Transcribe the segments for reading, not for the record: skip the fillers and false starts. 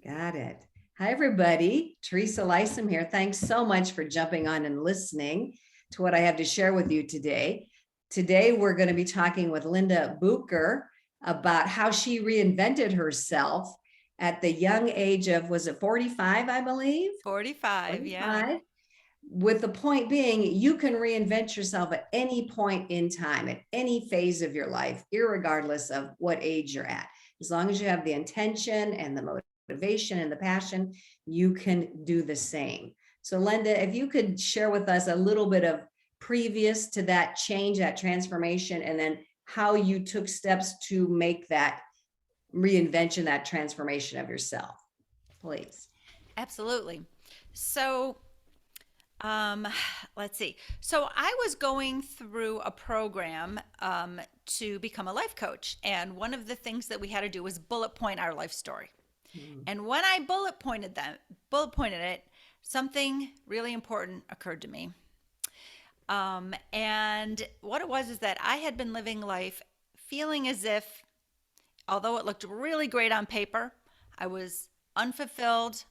Got it. Hi, everybody. Teresa Lisum here. Thanks so much for jumping on and listening to what I have to share with you today. Today, we're going to be talking with Linda Bucher about how she reinvented herself at the young age of, was it 45, I believe? 45, yeah. 45. With the point being, you can reinvent yourself at any point in time, at any phase of your life, irregardless of what age you're at. As long as you have the intention and the motivation and the passion, you can do the same. So, Linda, if you could share with us a little bit of previous to that change, that transformation, and then how you took steps to make that reinvention, that transformation of yourself, please. Absolutely. So, um, let's see. So I was going through a program to become a life coach, and one of the things that we had to do was bullet point our life story. Mm. And when I bullet pointed it, something really important occurred to me. And what it was is that I had been living life feeling as if, although it looked really great on paper, I was unfulfilled,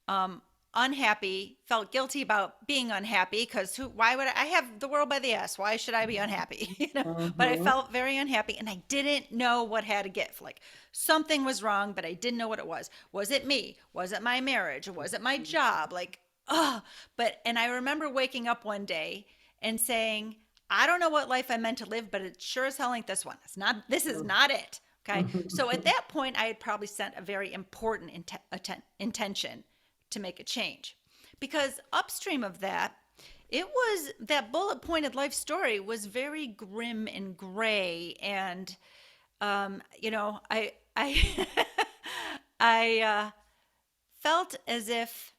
um, unhappy, felt guilty about being unhappy because why would I have the world by the ass? Why should I be unhappy? But I Mhm. felt very unhappy and I didn't know what had to give. Like something was wrong, but I didn't know what it was. Was it me? Was it my marriage? Was it my job? Like, oh, and I remember waking up one day and saying, I don't know what life I meant to live, but it sure as hell ain't this one. This is not it. Okay. So at that point, I had probably sent a very important intention to make a change. Because upstream of that, it was that bullet pointed life story was very grim and gray. And, I, I felt as if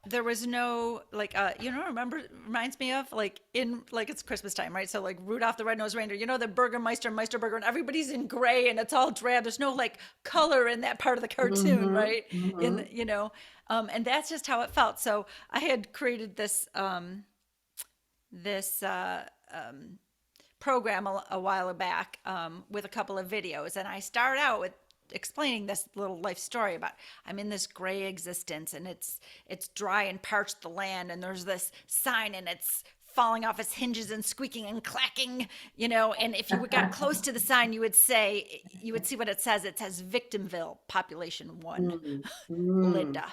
there was no like remember reminds me of like in like it's Christmas time, right? So like Rudolph the Red-Nosed Reindeer, the Burgermeister, Meisterburger, and everybody's in gray and it's all drab. There's no like color in that part of the cartoon, Mhm, right? In mhm. and that's just how it felt. So I had created this program a while back with a couple of videos, and I start out with explaining this little life story about I'm in this gray existence and it's dry and parched the land, and there's this sign and it's falling off its hinges and squeaking and clacking, and if you got close to the sign, you would see what it says. It says Victimville, population 1. Mm, mm, Linda,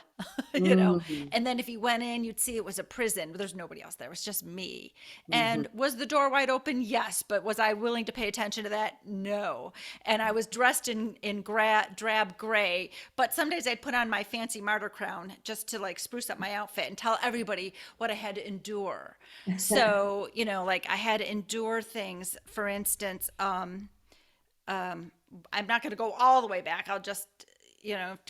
mm, and then if you went in, you'd see it was a prison. There's nobody else there. It was just me. mhm, And was the door wide open? Yes. But was I willing to pay attention to that? No. And I was dressed in drab gray. But some days I'd put on my fancy martyr crown just to like spruce up my outfit and tell everybody what I had to endure. So, like I had to endure things. For instance, I'm not going to go all the way back. I'll just,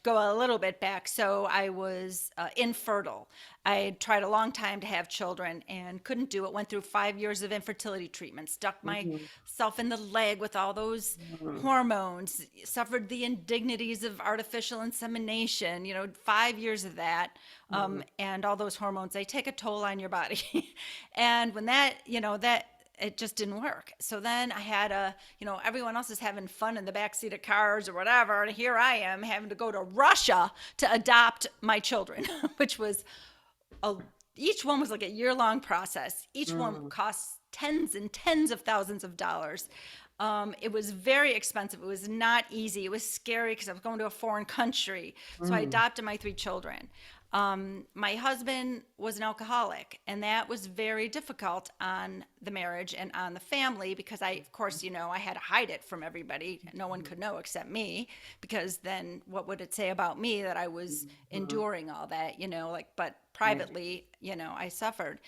go a little bit back. So I was infertile. I had tried a long time to have children and couldn't do it. Went through 5 years of infertility treatment, stuck mhm, myself in the leg with all those mhm, hormones, suffered the indignities of artificial insemination, 5 years of that. mhm, And all those hormones, they take a toll on your body. And when that it just didn't work. So then I had everyone else is having fun in the backseat of cars or whatever. And here I am having to go to Russia to adopt my children, which was a, each one was like a year-long process. Each one mhm, costs tens and tens of thousands of dollars. It was very expensive. It was not easy. It was scary because I was going to a foreign country. So I mhm, adopted my three children. My husband was an alcoholic, and that was very difficult on the marriage and on the family because of course, I had to hide it from everybody. No one could know except me, because then what would it say about me that I was mhm. enduring all that, but Right. privately, I suffered.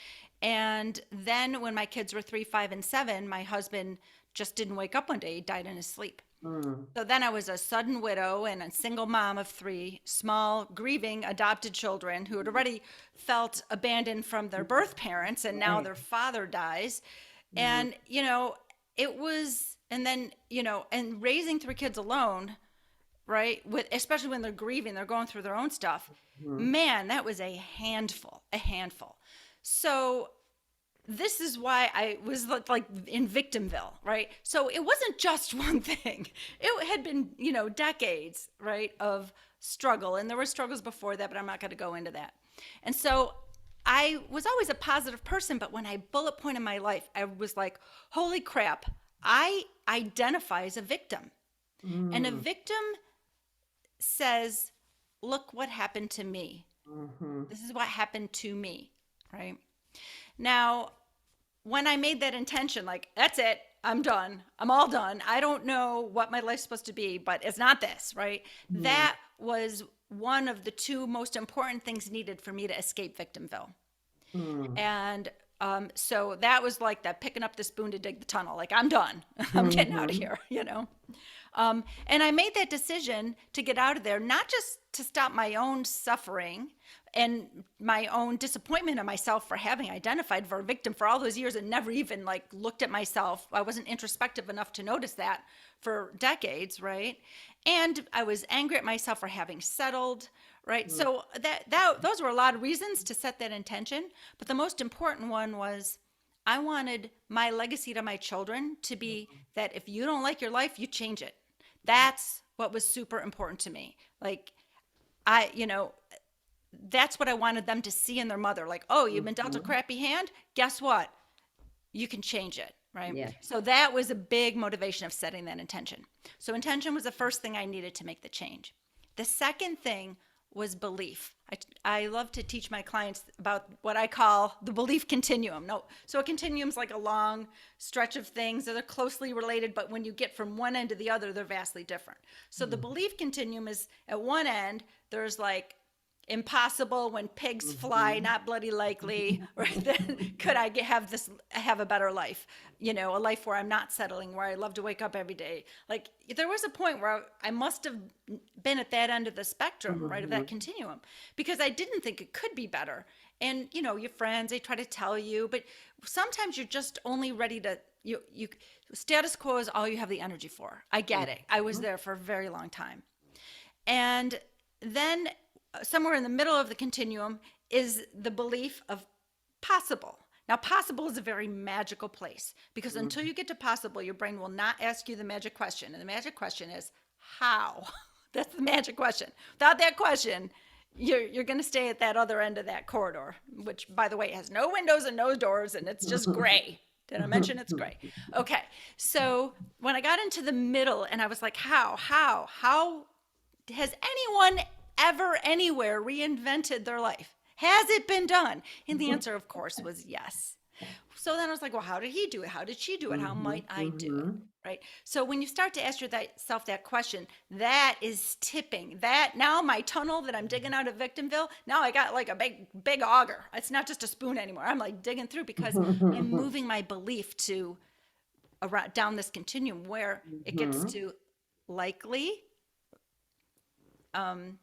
And then when my kids were 3, 5, and 7, my husband just didn't wake up one day. He died in his sleep. Mm, So then I was a sudden widow and a single mom of three small, grieving, adopted children who had already felt abandoned from their birth parents, and now right. their father dies. Mhm, And, it was, and then, and raising three kids alone, right? Especially when they're grieving, they're going through their own stuff. mhm, Man, that was a handful, a handful. So this is why I was like in Victimville, right? So it wasn't just one thing. It had been, decades, right, of struggle. And there were struggles before that, but I'm not going to go into that. And so I was always a positive person, but when I bullet point in my life, I was like, holy crap, I identify as a victim. And a Mm. victim says, look what happened to me. Mm-hmm. This is what happened to me, right? Now, when I made that intention, like, that's it, I'm done, I'm all done, I don't know what my life's supposed to be, but it's not this, right? Mm. That was one of the two most important things needed for me to escape Victimville. Mm. And so that was like that picking up the spoon to dig the tunnel. Like, I'm done. I'm getting out of Mhm. here. And I made that decision to get out of there, not just to stop my own suffering and my own disappointment in myself for having identified for a victim for all those years and never even like looked at myself. I wasn't introspective enough to notice that for decades, right? And I was angry at myself for having settled, right? Mm. So those were a lot of reasons to set that intention, but the most important one was I wanted my legacy to my children to be that if you don't like your life, you change it. That's what was super important to me. Like, I, you know, that's what I wanted them to see in their mother. Like, oh, you've been dealt a Mhm. crappy hand. Guess what? You can change it. Right. Yeah. So that was a big motivation of setting that intention. So intention was the first thing I needed to make the change. The second thing was belief. I love to teach my clients about what I call the belief continuum. No, so a continuum is like a long stretch of things that are closely related, but when you get from one end to the other, they're vastly different. So the Mm. belief continuum is at one end, there's like impossible when pigs fly, Mhm. not bloody likely, right? Then could I have a better life, a life where I'm not settling, where I love to wake up every day. Like, there was a point where I must have been at that end of the spectrum, right, of that Mhm. continuum, because I didn't think it could be better. And your friends, they try to tell you, but sometimes you're just only ready to you status quo is all you have the energy for. I get it. I was Mhm. there for a very long time. And then somewhere in the middle of the continuum is the belief of possible. Now, possible is a very magical place because until Mhm. you get to possible, your brain will not ask you the magic question. And the magic question is how? That's the magic question. Without that question, you're going to stay at that other end of that corridor, which, by the way, has no windows and no doors, and it's just gray. Did I mention it's gray? Okay. So when I got into the middle and I was like, how has anyone ever anywhere reinvented their life? Has it been done? And the answer, of course, was yes. So then I was like, well, how did he do it? How did she do it? How might Mhm. I do it? Mhm. Right. So when you start to ask yourself that question, that is tipping. That now my tunnel that I'm digging out of Victimville, now I got like a big auger. It's not just a spoon anymore. I'm like digging through because I'm moving my belief to around down this continuum where it gets Mhm. to likely, um,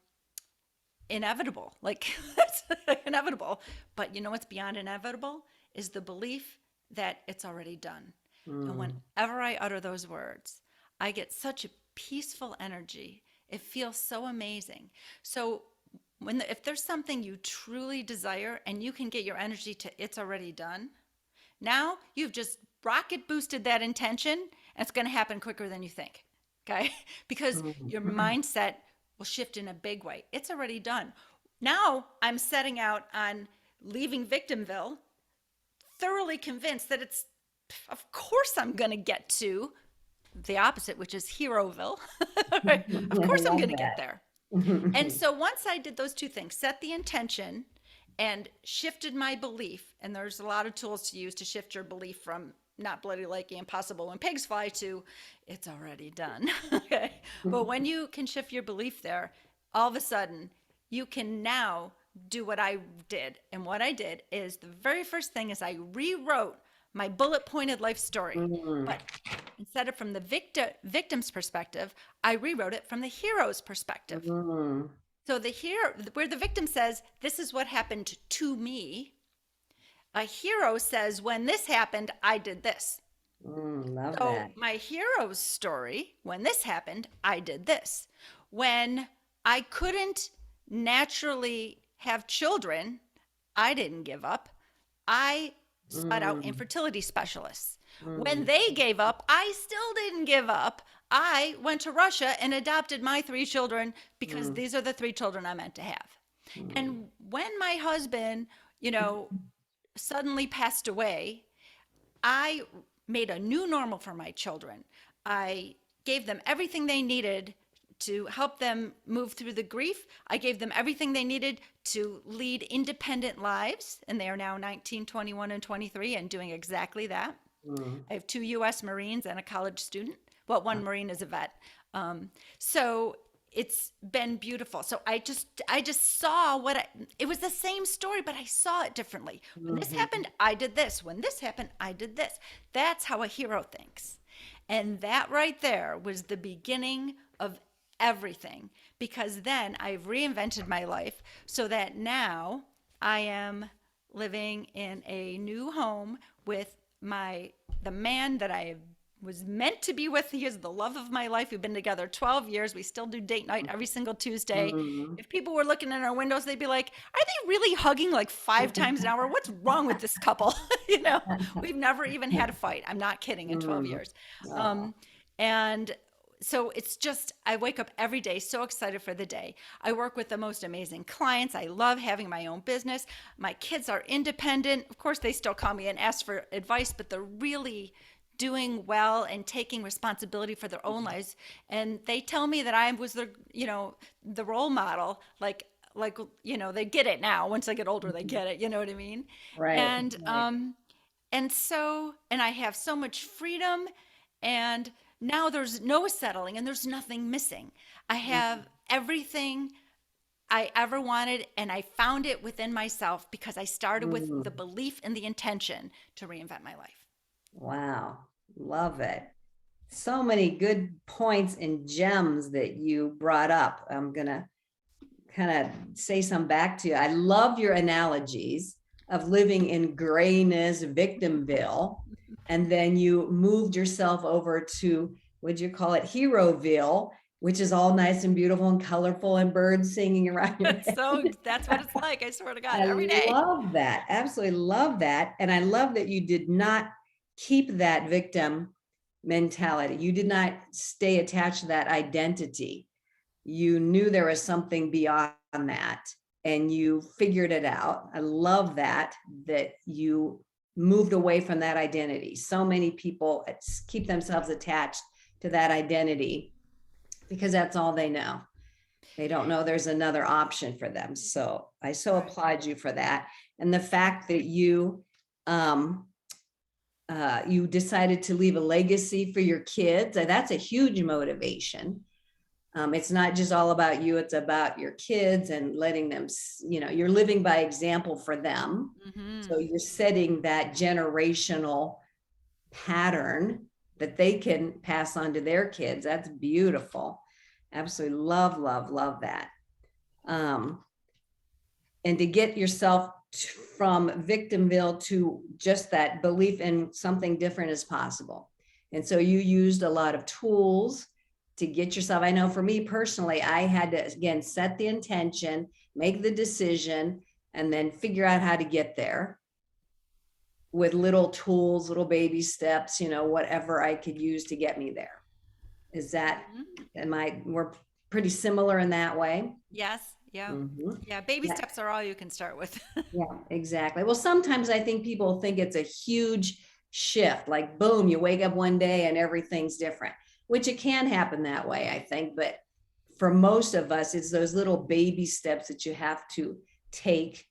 inevitable. Like, that's inevitable. But you know what's beyond inevitable is the belief that it's already done. And Mm. whenever I utter those words, I get such a peaceful energy. It feels so amazing. So if there's something you truly desire and you can get your energy to it's already done, now you've just rocket boosted that intention and it's going to happen quicker than you think. Okay? Because your Mhm. mindset will shift in a big way. It's already done. Now I'm setting out on leaving Victimville, thoroughly convinced that of course, I'm going to get to the opposite, which is Heroville. Right? Of I course, I'm love going to get that. there. And so once I did those two things, set the intention and shifted my belief, and there's a lot of tools to use to shift your belief from not bloody likely impossible when pigs fly to it's already done. Okay. But when you can shift your belief there, all of a sudden you can now do what I did. And what I did is the very first thing is I rewrote my bullet pointed life story. Mm. But instead of from the victim's perspective, I rewrote it from the hero's perspective. Mm. So the hero, where the victim says, "This is what happened to me," a hero says, "When this happened, I did this." Love So that. my hero's story, when this happened, I did this. When I couldn't naturally have children, I didn't give up. I sought out Mm, infertility specialists. When mm, they gave up, I still didn't give up. I went to Russia and adopted my 3 children because mm, these are the 3 children I meant to have. mm, And when my husband, suddenly passed away, I made a new normal for my children. I gave them everything they needed to help them move through the grief. I gave them everything they needed to lead independent lives, and they are now 19, 21, and 23 and doing exactly that. mm. I have 2 U.S. Marines and a college student. Well, one Marine is a vet. So it's been beautiful. So I just saw it was the same story, but I saw it differently. When this Mhm. happened, I did this. When this happened, I did this. That's how a hero thinks. And that right there was the beginning of everything, because then I've reinvented my life so that now I am living in a new home with the man that I was meant to be with. He is the love of my life. We've been together 12 years. We still do date night every single Tuesday. Mhm. If people were looking in our windows, they'd be like, are they really hugging like 5 times an hour? What's wrong with this couple? We've never even had a fight. I'm not kidding, in 12 Mm. years. Oh, Um, and so it's just, I wake up every day so excited for the day. I work with the most amazing clients. I love having my own business. My kids are independent. Of course, they still call me and ask for advice, but they're really doing well and taking responsibility for their own lives. And they tell me that I was the role model. They get it now. Once they get older, they get it. You know what I mean? right, And right. I have so much freedom, and now there's no settling and there's nothing missing. I have everything I ever wanted, and I found it within myself because I started with the Mm. belief and the intention to reinvent my life. Wow, love it. So many good points and gems that you brought up. I'm gonna kind of say some back to you. I love your analogies of living in grayness, victimville, and then you moved yourself over to, what'd you call it, Heroville, which is all nice and beautiful and colorful and birds singing around your head. So that's what it's like. I swear to God, I every day. love that. Absolutely love that. And I love that you did not keep that victim mentality. You did not stay attached to that identity. You knew there was something beyond that and you figured it out. I love that you moved away from that identity. So many people keep themselves attached to that identity because that's all they know. They don't know there's another option for them. So I so Right. applaud you for that. And the fact that um, you decided to leave a legacy for your kids, that's a huge motivation. It's not just all about you, it's about your kids and letting them, you're living by example for them. So Mm-hmm. you're setting that generational pattern that they can pass on to their kids. That's beautiful. Absolutely love, love, love that. Um, and to get yourself from victimville to just that belief in something different is possible. And so you used a lot of tools to get yourself. I know for me personally, I had to, again, set the intention, make the decision, and then figure out how to get there with little tools, little baby steps, whatever I could use to get me there. Is that, Mm-hmm. we're pretty similar in that way? Yes. Yeah. Mm-hmm. Yeah. Baby Yeah. steps are all you can start with. Yeah, exactly. Well, sometimes I think people think it's a huge shift, like boom, you wake up one day and everything's different, which it can happen that way, I think. But for most of us, it's those little baby steps that you have to take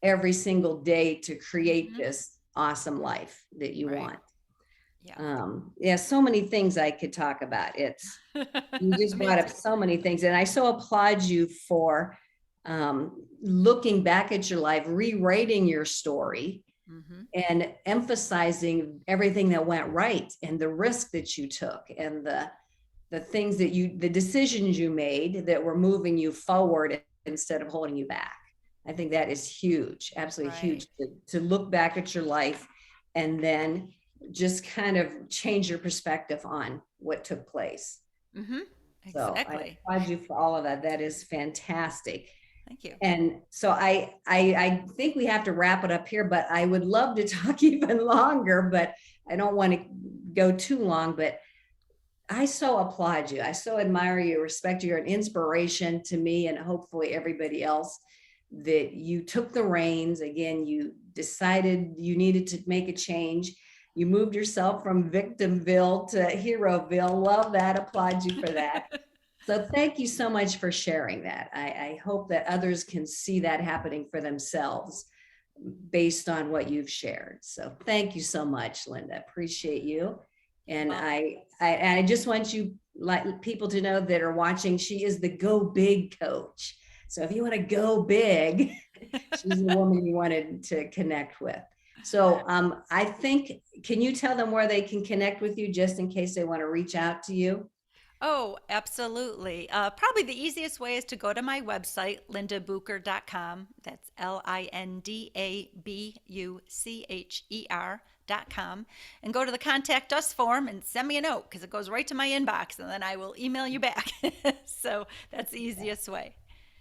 every single day to create Mm-hmm. this awesome life that you Right. want. Yeah. Yeah, so many things I could talk about. You just Me brought up too. so many things, and I so applaud you for looking back at your life, rewriting your story, Mm-hmm. and emphasizing everything that went right and the risk that you took and the things the decisions you made that were moving you forward instead of holding you back. I think that is huge, absolutely Right. huge to look back at your life and then just kind of change your perspective on what took place. Mm-hmm. So I Exactly. applaud you for all of that. That is fantastic. Thank you. And so I think we have to wrap it up here, but I would love to talk even longer, but I don't want to go too long. But I so applaud you. I so admire you, respect you. You're an inspiration to me and hopefully everybody else, that you took the reins. Again, you decided you needed to make a change. You moved yourself from victimville to heroville. Love that. Applaud you for that. So thank you so much for sharing that. I hope that others can see that happening for themselves based on what you've shared. So thank you so much, Linda. Appreciate you. And Well, I just want you, like, people to know that are watching, she is the Go Big coach. So if you want to go big, she's the woman you wanted to connect with. So I think, can you tell them where they can connect with you just in case they want to reach out to you? oh, absolutely. Probably the easiest way is to go to my website, lindabucher.com. That's LindaBucher.com. And go to the contact us form and send me a note because it goes right to my inbox and then I will email you back. So that's the easiest way.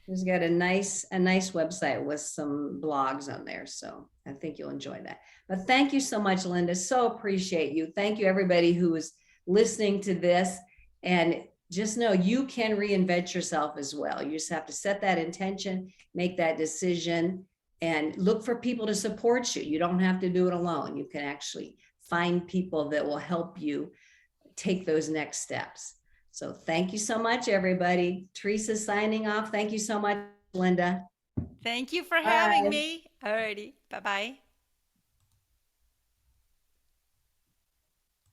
She's got a nice website with some blogs on there. So I think you'll enjoy that. But thank you so much, Linda. So appreciate you. Thank you, everybody who is listening to this. And just know you can reinvent yourself as well. You just have to set that intention, make that decision, and look for people to support you. You don't have to do it alone. You can actually find people that will help you take those next steps. So thank you so much, everybody. Teresa signing off. Thank you so much, Linda. Thank you for having Bye. me. Alrighty. Bye bye.